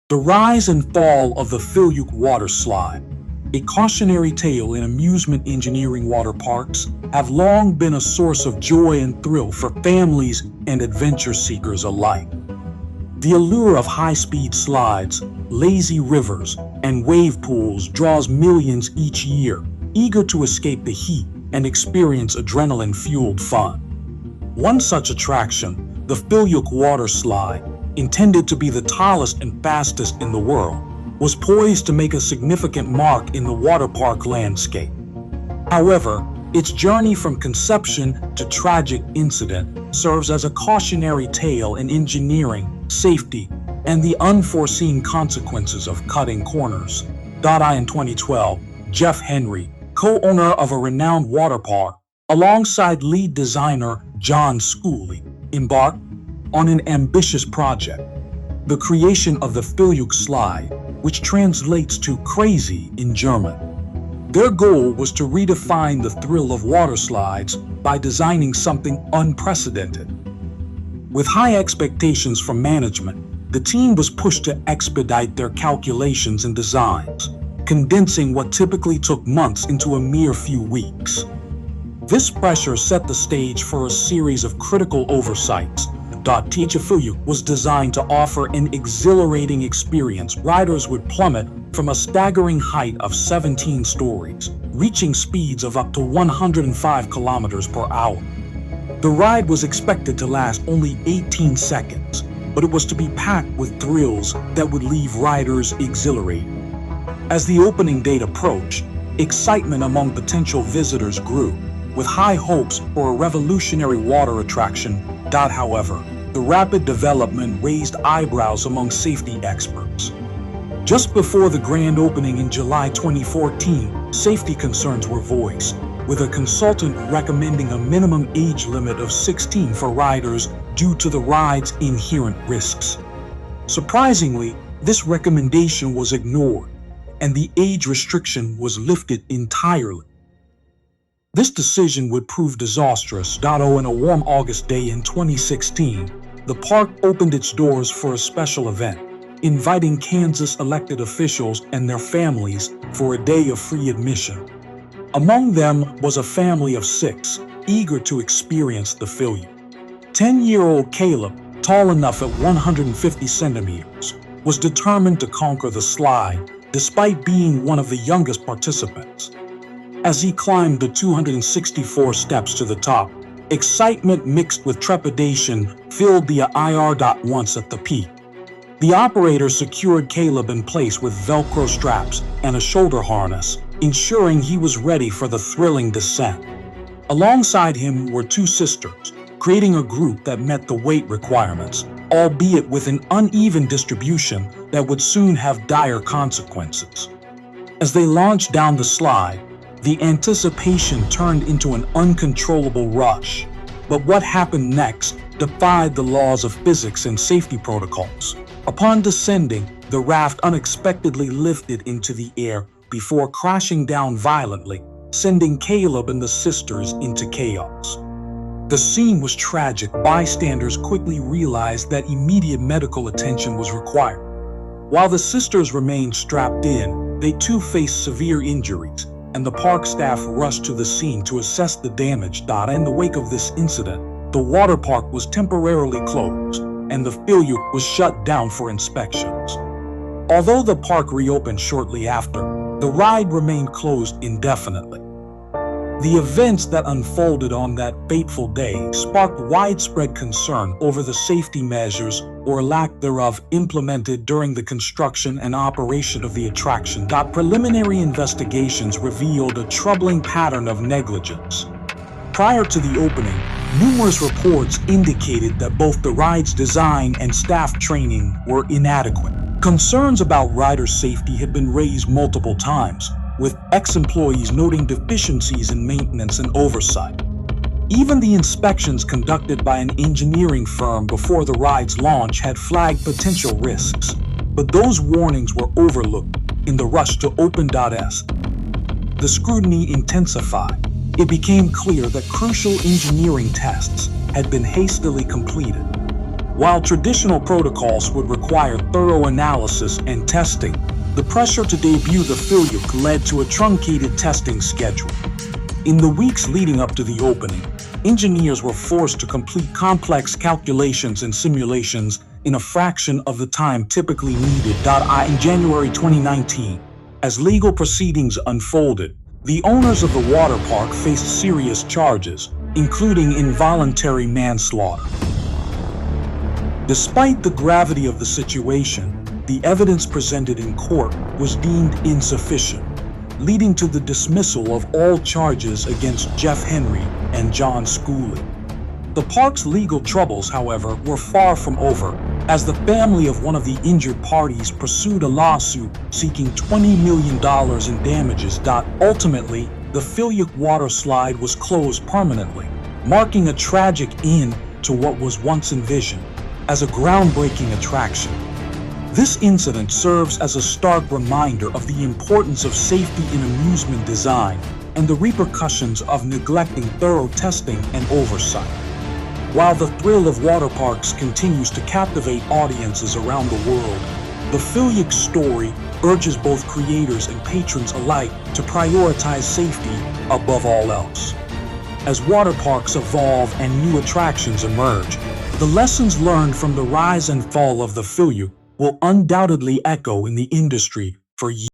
The rise and fall of the Filyuk Water Slide, a cautionary tale in amusement engineering water parks, have long been a source of joy and thrill for families and adventure seekers alike. The allure of high-speed slides, lazy rivers, and wave pools draws millions each year, eager to escape the heat and experience adrenaline-fueled fun. One such attraction, the Filyuk Water Slide, intended to be the tallest and fastest in the world, was poised to make a significant mark in the water park landscape. However, its journey from conception to tragic incident serves as a cautionary tale in engineering, safety, and the unforeseen consequences of cutting corners. In 2012, Jeff Henry, co-owner of a renowned water park, alongside lead designer John Schooley, embarked on an ambitious project, the creation of the Filyuk Slide, which translates to crazy in German. Their goal was to redefine the thrill of water slides by designing something unprecedented. With high expectations from management, the team was pushed to expedite their calculations and designs, condensing what typically took months into a mere few weeks. This pressure set the stage for a series of critical oversights. Filyuk was designed to offer an exhilarating experience. Riders would plummet from a staggering height of 17 stories, reaching speeds of up to 105 kilometers per hour. The ride was expected to last only 18 seconds, but it was to be packed with thrills that would leave riders exhilarated. As the opening date approached, excitement among potential visitors grew, with high hopes for a revolutionary water attraction. However, the rapid development raised eyebrows among safety experts. Just before the grand opening in July 2014, safety concerns were voiced, with a consultant recommending a minimum age limit of 16 for riders due to the ride's inherent risks. Surprisingly, this recommendation was ignored, and the age restriction was lifted entirely. This decision would prove disastrous. On a warm August day in 2016, the park opened its doors for a special event, inviting Kansas elected officials and their families for a day of free admission. Among them was a family of 6, eager to experience the Filyuk. 10-year-old Caleb, tall enough at 150 centimeters, was determined to conquer the slide, despite being one of the youngest participants. As he climbed the 264 steps to the top, excitement mixed with trepidation filled the air. Once at the peak, the operator secured Caleb in place with Velcro straps and a shoulder harness, ensuring he was ready for the thrilling descent. Alongside him were 2 sisters, creating a group that met the weight requirements, albeit with an uneven distribution that would soon have dire consequences. As they launched down the slide, the anticipation turned into an uncontrollable rush. But what happened next defied the laws of physics and safety protocols. Upon descending, the raft unexpectedly lifted into the air before crashing down violently, sending Caleb and the sisters into chaos. The scene was tragic. Bystanders quickly realized that immediate medical attention was required. While the sisters remained strapped in, they too faced severe injuries, and the park staff rushed to the scene to assess the damage. In the wake of this incident, the water park was temporarily closed, and the Filyuk was shut down for inspections. Although the park reopened shortly after, the ride remained closed indefinitely. The events that unfolded on that fateful day sparked widespread concern over the safety measures, or lack thereof, implemented during the construction and operation of the attraction. Preliminary investigations revealed a troubling pattern of negligence. Prior to the opening, numerous reports indicated that both the ride's design and staff training were inadequate. Concerns about rider safety had been raised multiple times, with ex-employees noting deficiencies in maintenance and oversight. Even the inspections conducted by an engineering firm before the ride's launch had flagged potential risks, but those warnings were overlooked in the rush to open. The scrutiny intensified. It became clear that crucial engineering tests had been hastily completed. While traditional protocols would require thorough analysis and testing, the pressure to debut the Filyuk led to a truncated testing schedule. In the weeks leading up to the opening, engineers were forced to complete complex calculations and simulations in a fraction of the time typically needed. In January 2019, as legal proceedings unfolded, the owners of the water park faced serious charges, including involuntary manslaughter. Despite the gravity of the situation, the evidence presented in court was deemed insufficient, leading to the dismissal of all charges against Jeff Henry and John Schooley. The park's legal troubles, however, were far from over, as the family of one of the injured parties pursued a lawsuit seeking $20 million in damages. Ultimately, the Filyuk Water Slide was closed permanently, marking a tragic end to what was once envisioned as a groundbreaking attraction. This incident serves as a stark reminder of the importance of safety in amusement design and the repercussions of neglecting thorough testing and oversight. While the thrill of water parks continues to captivate audiences around the world, the Filyuk story urges both creators and patrons alike to prioritize safety above all else. As water parks evolve and new attractions emerge, the lessons learned from the rise and fall of the Filyuk will undoubtedly echo in the industry for years.